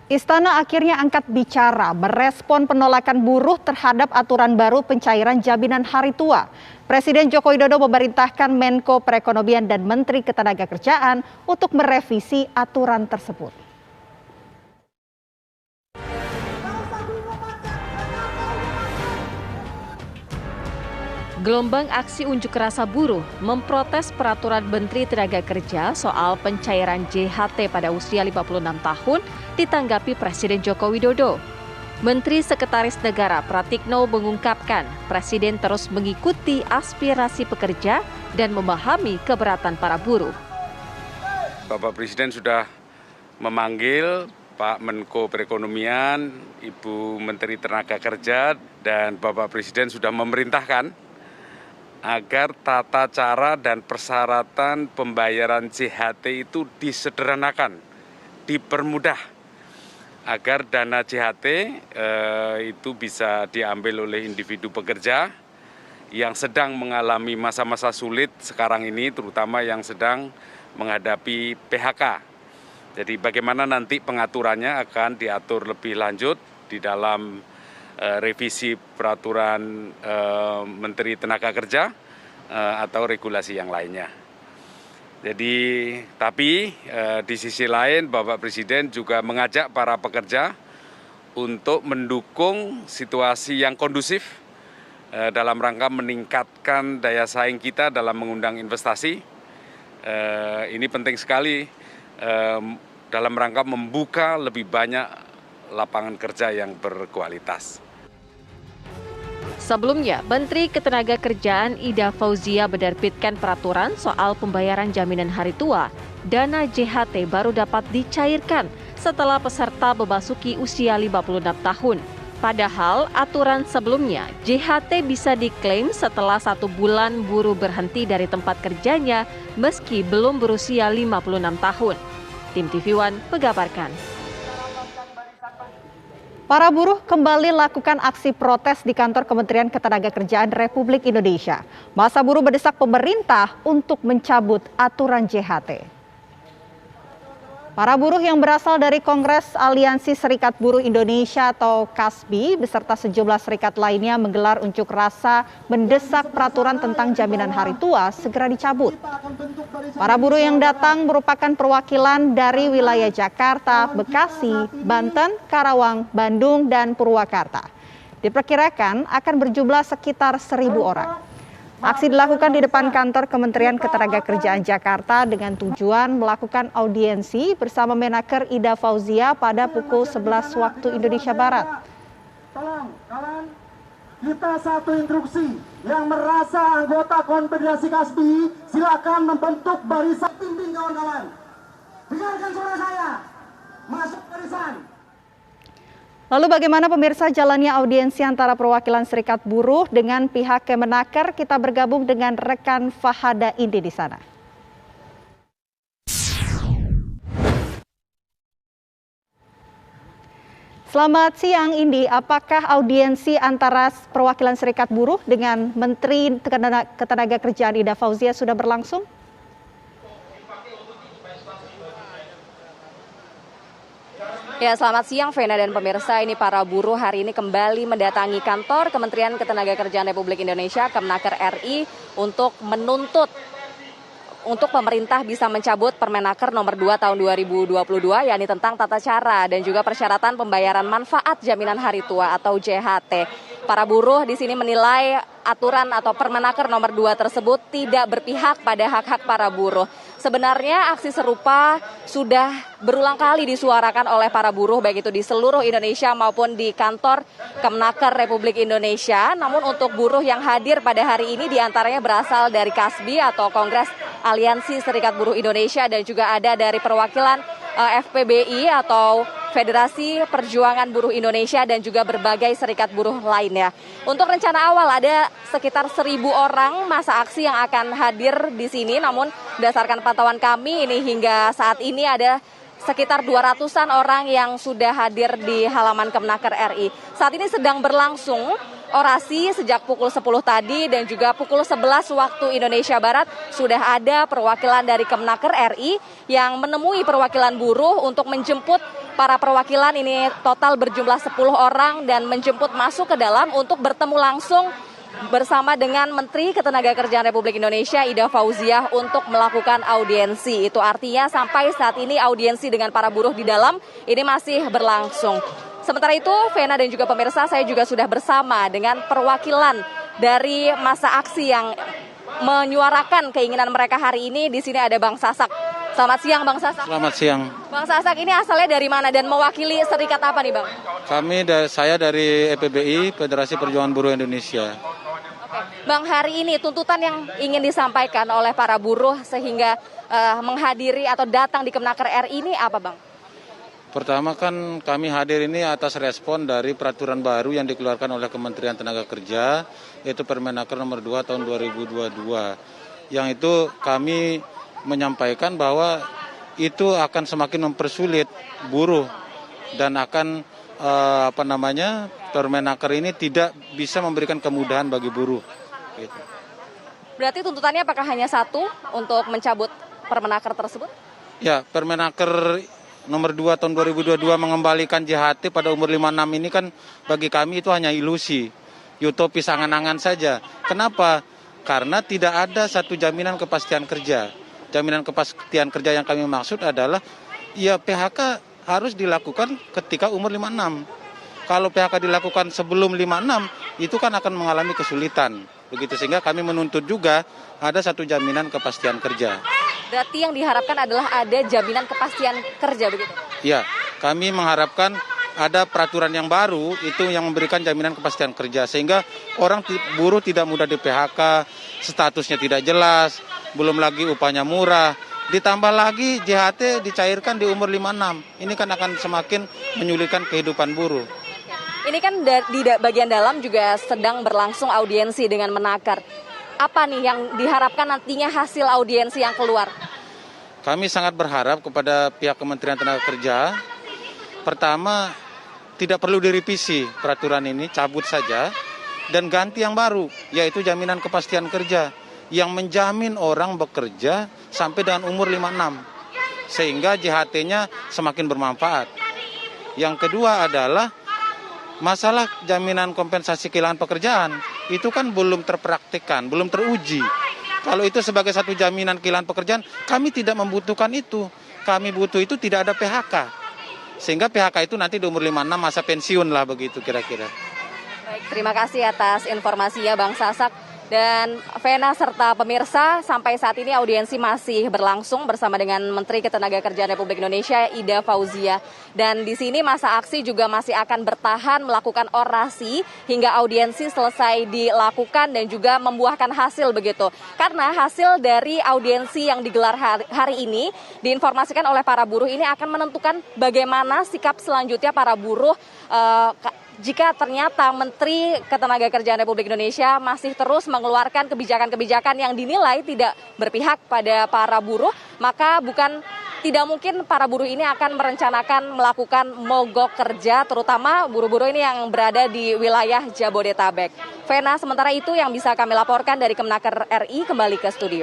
Istana akhirnya angkat bicara merespon penolakan buruh terhadap aturan baru pencairan jaminan hari tua. Presiden Joko Widodo memerintahkan Menko Perekonomian dan Menteri Ketenagakerjaan untuk merevisi aturan tersebut. Gelombang aksi unjuk rasa buruh memprotes peraturan Menteri Tenaga Kerja soal pencairan JHT pada usia 56 tahun ditanggapi Presiden Joko Widodo. Menteri Sekretaris Negara Pratikno mengungkapkan Presiden terus mengikuti aspirasi pekerja dan memahami keberatan para buruh. Bapak Presiden sudah memanggil Pak Menko Perekonomian, Ibu Menteri Tenaga Kerja, dan Bapak Presiden sudah memerintahkan agar tata cara dan persyaratan pembayaran JHT itu disederhanakan, dipermudah, agar dana JHT itu bisa diambil oleh individu pekerja yang sedang mengalami masa-masa sulit sekarang ini, terutama yang sedang menghadapi PHK. Jadi bagaimana nanti pengaturannya akan diatur lebih lanjut di dalam revisi peraturan Menteri Tenaga Kerja atau regulasi yang lainnya. Jadi, tapi di sisi lain Bapak Presiden juga mengajak para pekerja untuk mendukung situasi yang kondusif dalam rangka meningkatkan daya saing kita dalam mengundang investasi. Ini penting sekali dalam rangka membuka lebih banyak lapangan kerja yang berkualitas. Sebelumnya, Menteri Ketenagakerjaan Ida Fauzia menerbitkan peraturan soal pembayaran jaminan hari tua. Dana JHT baru dapat dicairkan setelah peserta memasuki usia 56 tahun. Padahal aturan sebelumnya, JHT bisa diklaim setelah 1 bulan buruh berhenti dari tempat kerjanya meski belum berusia 56 tahun. Tim TV One mengabarkan. Para buruh kembali lakukan aksi protes di kantor Kementerian Ketenagakerjaan Republik Indonesia. Massa buruh mendesak pemerintah untuk mencabut aturan JHT. Para buruh yang berasal dari Kongres Aliansi Serikat Buruh Indonesia atau KASBI beserta sejumlah serikat lainnya menggelar unjuk rasa mendesak peraturan tentang jaminan hari tua segera dicabut. Para buruh yang datang merupakan perwakilan dari wilayah Jakarta, Bekasi, Banten, Karawang, Bandung, dan Purwakarta. Diperkirakan akan berjumlah sekitar 1.000 orang. Aksi dilakukan di depan kantor Kementerian Ketenagakerjaan Jakarta dengan tujuan melakukan audiensi bersama Menaker Ida Fauzia pada pukul 11 waktu Indonesia Barat. Tolong, kawan, kita satu instruksi. Yang merasa anggota Konfederasi KASBI, silakan membentuk barisan. Pimpin kawan-kawan. Dengarkan suara saya. Masuk barisan. Lalu bagaimana pemirsa jalannya audiensi antara perwakilan Serikat Buruh dengan pihak Kemenaker? Kita bergabung dengan rekan Fahada Indi di sana. Selamat siang Indi, apakah audiensi antara perwakilan Serikat Buruh dengan Menteri Ketenagakerjaan Ida Fauzia sudah berlangsung? Ya, selamat siang Vena dan pemirsa. Ini para buruh hari ini kembali mendatangi kantor Kementerian Ketenagakerjaan Republik Indonesia Kemenaker RI untuk menuntut untuk pemerintah bisa mencabut Permenaker nomor 2 tahun 2022 yakni tentang tata cara dan juga persyaratan pembayaran manfaat jaminan hari tua atau JHT. Para buruh di sini menilai aturan atau Permenaker nomor 2 tersebut tidak berpihak pada hak-hak para buruh. Sebenarnya aksi serupa sudah berulang kali disuarakan oleh para buruh baik itu di seluruh Indonesia maupun di kantor Kemenaker Republik Indonesia. Namun untuk buruh yang hadir pada hari ini diantaranya berasal dari KASBI atau Kongres Aliansi Serikat Buruh Indonesia dan juga ada dari perwakilan FPBI atau Federasi Perjuangan Buruh Indonesia dan juga berbagai serikat buruh lainnya. Untuk rencana awal ada sekitar 1.000 orang massa aksi yang akan hadir di sini, namun berdasarkan pantauan kami ini hingga saat ini ada sekitar 200-an orang yang sudah hadir di halaman Kemenaker RI. Saat ini sedang berlangsung orasi sejak pukul 10 tadi dan juga pukul 11 waktu Indonesia Barat sudah ada perwakilan dari Kemenaker RI yang menemui perwakilan buruh untuk menjemput para perwakilan ini total berjumlah 10 orang dan menjemput masuk ke dalam untuk bertemu langsung bersama dengan Menteri Ketenagakerjaan Republik Indonesia Ida Fauziah untuk melakukan audiensi. Itu artinya sampai saat ini audiensi dengan para buruh di dalam ini masih berlangsung. Sementara itu, Vena dan juga pemirsa, saya juga sudah bersama dengan perwakilan dari masa aksi yang menyuarakan keinginan mereka hari ini. Di sini ada Bang Sasak. Selamat siang, Bang Sasak. Selamat siang. Bang Sasak, ini asalnya dari mana dan mewakili serikat apa nih, Bang? Saya dari EPBI, Federasi Perjuangan Buruh Indonesia. Bang, hari ini tuntutan yang ingin disampaikan oleh para buruh sehingga menghadiri atau datang di Kemenaker RI ini apa, Bang? Pertama kan kami hadir ini atas respon dari peraturan baru yang dikeluarkan oleh Kementerian Tenaga Kerja, yaitu Permenaker nomor 2 tahun 2022. Yang itu kami menyampaikan bahwa itu akan semakin mempersulit buruh dan akan Permenaker ini tidak bisa memberikan kemudahan bagi buruh. Gitu. Berarti tuntutannya apakah hanya satu untuk mencabut Permenaker tersebut? Ya, Permenaker nomor 2 tahun 2022 mengembalikan JHT pada umur 56 ini kan bagi kami itu hanya ilusi, utopis angan-angan saja. Kenapa? Karena tidak ada satu jaminan kepastian kerja. Jaminan kepastian kerja yang kami maksud adalah ya PHK harus dilakukan ketika umur 56. Kalau PHK dilakukan sebelum 56, itu kan akan mengalami kesulitan. Begitu, sehingga kami menuntut juga ada satu jaminan kepastian kerja. Berarti yang diharapkan adalah ada jaminan kepastian kerja, begitu? Ya, kami mengharapkan ada peraturan yang baru itu yang memberikan jaminan kepastian kerja. Sehingga buruh tidak mudah di PHK, statusnya tidak jelas, belum lagi upahnya murah. Ditambah lagi JHT dicairkan di umur 56. Ini kan akan semakin menyulitkan kehidupan buruh. Ini kan di bagian dalam juga sedang berlangsung audiensi dengan Menaker. Apa nih yang diharapkan nantinya hasil audiensi yang keluar? Kami sangat berharap kepada pihak Kementerian Tenaga Kerja. Pertama, tidak perlu direvisi peraturan ini, cabut saja. Dan ganti yang baru, yaitu jaminan kepastian kerja. Yang menjamin orang bekerja sampai dengan umur 56. Sehingga JHT-nya semakin bermanfaat. Yang kedua adalah masalah jaminan kompensasi kehilangan pekerjaan. Itu kan belum terpraktikkan, belum teruji. Kalau itu sebagai satu jaminan kehilangan pekerjaan, kami tidak membutuhkan itu. Kami butuh itu tidak ada PHK. Sehingga PHK itu nanti di umur 56 masa pensiun lah begitu kira-kira. Baik, terima kasih atas informasinya Bang Sasak. Dan Vena serta pemirsa, sampai saat ini audiensi masih berlangsung bersama dengan Menteri Ketenagakerjaan Republik Indonesia Ida Fauziah. Dan di sini masa aksi juga masih akan bertahan melakukan orasi hingga audiensi selesai dilakukan dan juga membuahkan hasil begitu. Karena hasil dari audiensi yang digelar hari ini diinformasikan oleh para buruh ini akan menentukan bagaimana sikap selanjutnya para buruh jika ternyata Menteri Ketenagakerjaan Republik Indonesia masih terus mengeluarkan kebijakan-kebijakan yang dinilai tidak berpihak pada para buruh, maka tidak mungkin para buruh ini akan merencanakan melakukan mogok kerja, terutama buruh-buruh ini yang berada di wilayah Jabodetabek. Vena, sementara itu yang bisa kami laporkan dari Kemenaker RI, kembali ke studio.